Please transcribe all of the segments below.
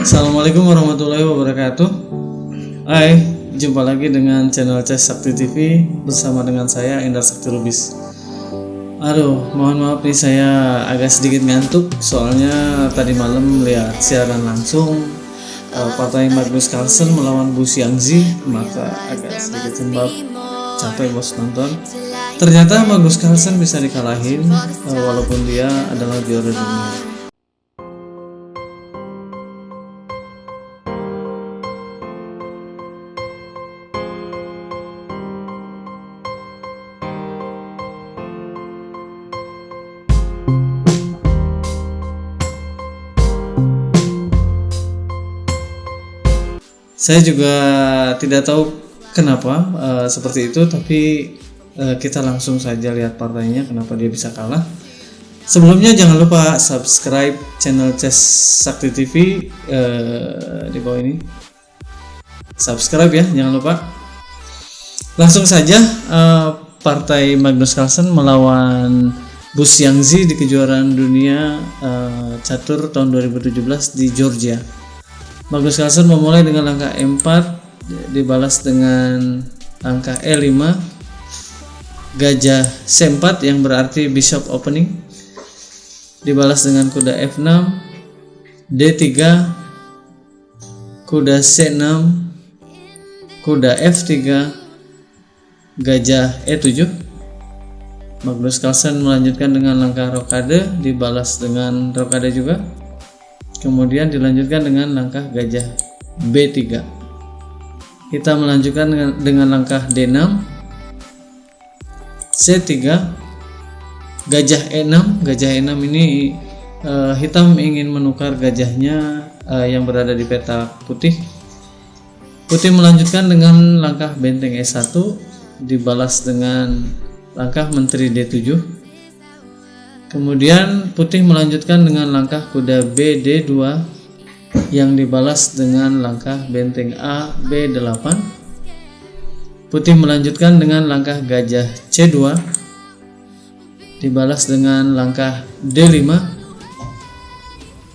Assalamualaikum warahmatullahi wabarakatuh. Hai, jumpa lagi dengan channel Ces Sakti TV bersama dengan saya Endar Sakti Lubis. Aduh, mohon maaf nih saya agak sedikit ngantuk soalnya tadi malam lihat siaran langsung partai Magnus Carlsen melawan Bu Xiangzi, maka agak sedikit sembab, capek bos nonton. Ternyata Magnus Carlsen bisa dikalahin walaupun dia adalah juara dunia. Saya juga tidak tahu kenapa seperti itu, tapi kita langsung saja lihat partainya kenapa dia bisa kalah. Sebelumnya jangan lupa subscribe channel Ces Sakti TV di bawah ini. Subscribe ya, jangan lupa. Langsung saja partai Magnus Carlsen melawan Bu Xiangzi di kejuaraan dunia catur tahun 2017 di Georgia. Magnus Carlsen memulai dengan langkah E4 dibalas dengan langkah E5, gajah C4 yang berarti bishop opening, dibalas dengan kuda F6, D3, kuda C6, kuda F3, gajah E7. Magnus Carlsen melanjutkan dengan langkah rokade dibalas dengan rokade juga. Kemudian dilanjutkan dengan langkah gajah B3. Kita melanjutkan dengan langkah D6, C3, gajah E6. Gajah E6 ini hitam ingin menukar gajahnya yang berada di petak putih. Putih melanjutkan dengan langkah benteng E1 dibalas dengan langkah menteri D7. Kemudian putih melanjutkan dengan langkah kuda BD2 yang dibalas dengan langkah benteng A B8. Putih melanjutkan dengan langkah gajah C2 dibalas dengan langkah D5.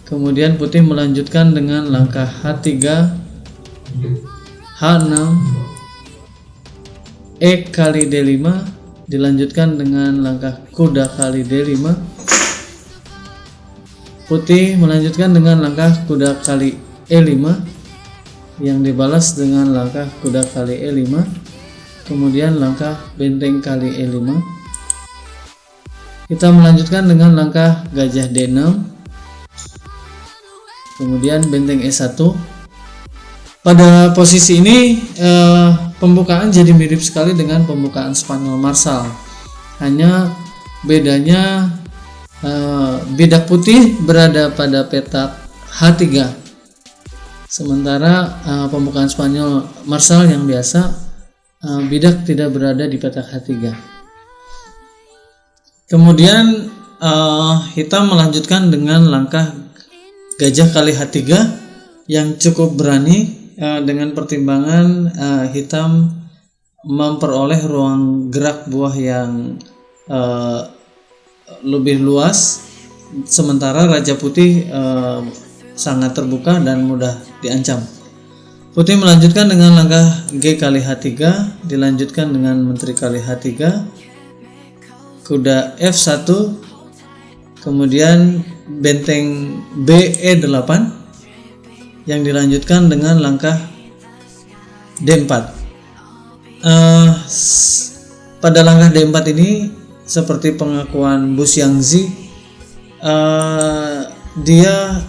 Kemudian putih melanjutkan dengan langkah H3, H6, E kali D5 dilanjutkan dengan langkah kuda kali D5. Putih melanjutkan dengan langkah kuda kali E5 yang dibalas dengan langkah kuda kali E5. Kemudian langkah benteng kali E5. Kita melanjutkan dengan langkah gajah D6. Kemudian benteng E1. Pada posisi ini pembukaan jadi mirip sekali dengan pembukaan Spanyol Marsal. Hanya bedanya bidak putih berada pada petak H3. Sementara pembukaan Spanyol Marsal yang biasa bidak tidak berada di petak H3. Kemudian hitam melanjutkan dengan langkah gajah kali H3 yang cukup berani. Dengan pertimbangan hitam memperoleh ruang gerak buah yang lebih luas, sementara raja putih sangat terbuka dan mudah diancam. Putih melanjutkan dengan langkah G kali H3 dilanjutkan dengan menteri kali H3, kuda F1, kemudian benteng BE8 yang dilanjutkan dengan langkah D4. Pada langkah D4 ini seperti pengakuan Bu Xiangzi, dia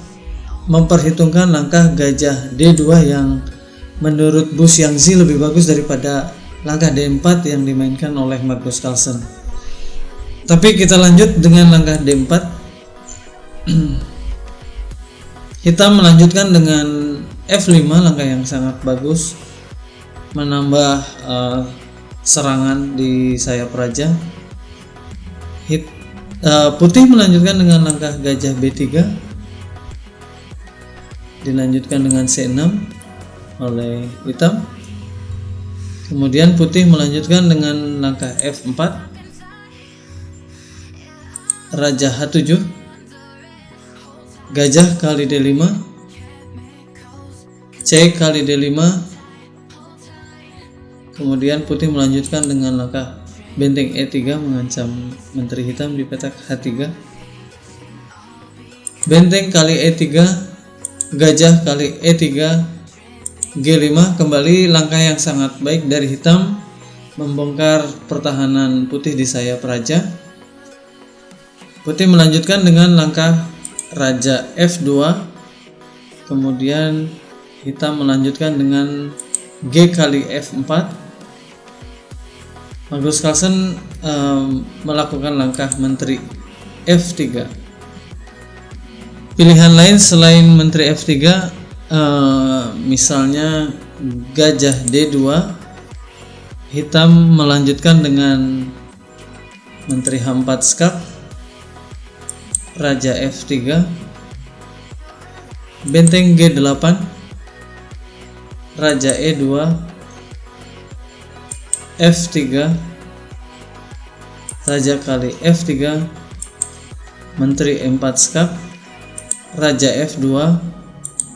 memperhitungkan langkah gajah D2 yang menurut Bu Xiangzi lebih bagus daripada langkah D4 yang dimainkan oleh Magnus Carlsen. Tapi kita lanjut dengan langkah D4. Hitam melanjutkan dengan F5, langkah yang sangat bagus, menambah serangan di sayap raja. Putih melanjutkan dengan langkah gajah B3, dilanjutkan dengan C6 oleh hitam. Kemudian putih melanjutkan dengan langkah F4, raja H7, gajah kali D5, C kali D5. Kemudian putih melanjutkan dengan langkah benteng E3 mengancam menteri hitam di petak H3. Benteng kali E3, gajah kali E3, G5. Kembali langkah yang sangat baik dari hitam, membongkar pertahanan putih di sayap raja. Putih melanjutkan dengan langkah raja F2. Kemudian hitam melanjutkan dengan G kali F4. Magnus Carlsen melakukan langkah menteri F3. Pilihan lain selain menteri F3, misalnya gajah D2, hitam melanjutkan dengan menteri H4 skak, raja F3, benteng G8, raja E2, F3, raja kali F3, menteri E4 skak, raja F2,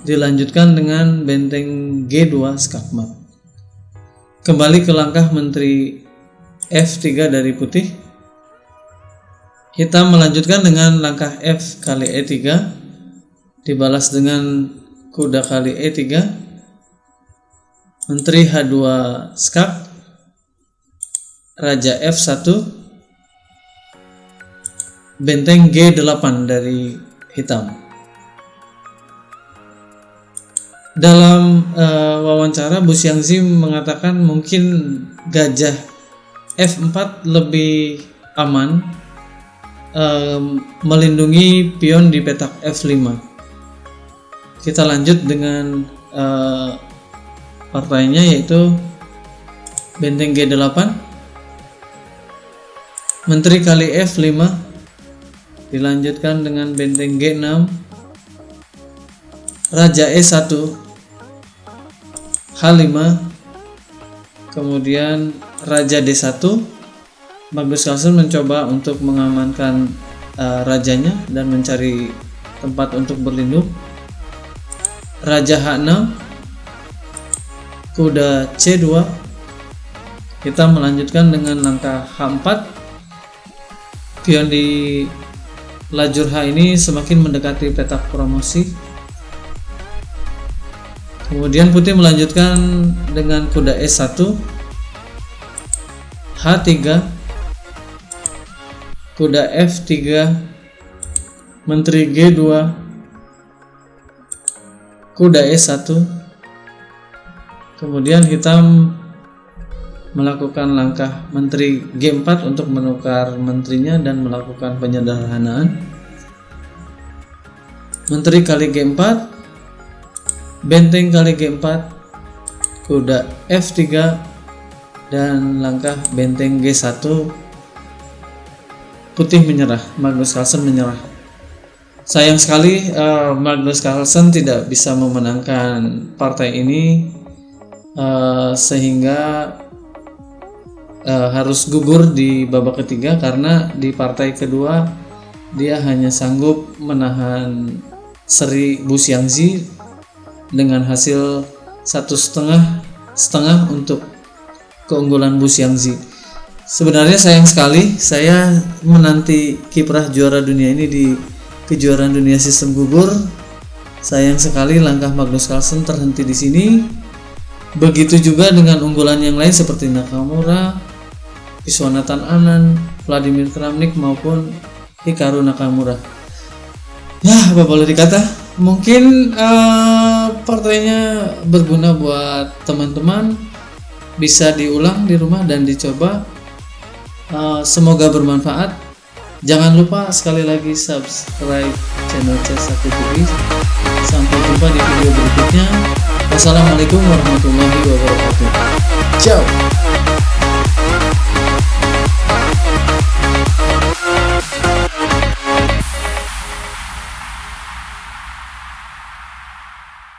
dilanjutkan dengan benteng G2 skakmat. Kembali ke langkah menteri F3 dari putih. Hitam melanjutkan dengan langkah F kali E3, dibalas dengan kuda kali E3, menteri H2 skak, raja F1, benteng G8 dari hitam. Dalam wawancara, Bu Xiangzi mengatakan mungkin gajah F4 lebih aman, melindungi pion di petak F5. Kita lanjut dengan partainya, yaitu benteng G8, menteri kali F5, dilanjutkan dengan benteng G6, raja E1, H5, kemudian raja D1. Magnus Carlsen mencoba untuk mengamankan rajanya dan mencari tempat untuk berlindung. Raja H6, kuda C2. Kita melanjutkan dengan langkah H4. Pion di lajur H ini semakin mendekati petak promosi. Kemudian putih melanjutkan dengan kuda E1, H3, kuda F3, menteri G2, kuda E1. Kemudian hitam melakukan langkah menteri G4 untuk menukar menterinya dan melakukan penyederhanaan. Menteri kali G4, benteng kali G4, kuda F3, dan langkah benteng G1. Putih menyerah, Magnus Carlsen menyerah. Sayang sekali Magnus Carlsen tidak bisa memenangkan partai ini, sehingga harus gugur di babak ketiga, karena di partai kedua dia hanya sanggup menahan seri Bu Xiangzi dengan hasil 1,5 untuk keunggulan Bu Xiangzi. Sebenarnya sayang sekali, saya menanti kiprah juara dunia ini di kejuaraan dunia sistem gugur. Sayang sekali langkah Magnus Carlsen terhenti di sini. Begitu juga dengan unggulan yang lain seperti Nakamura, Viswanathan Anand, Vladimir Kramnik maupun Hikaru Nakamura. Ya, apa boleh dikata, mungkin partainya berguna buat teman-teman, bisa diulang di rumah dan dicoba. Semoga bermanfaat. Jangan lupa sekali lagi subscribe channel C1 TV. Sampai jumpa di video berikutnya. Wassalamualaikum warahmatullahi wabarakatuh. Ciao.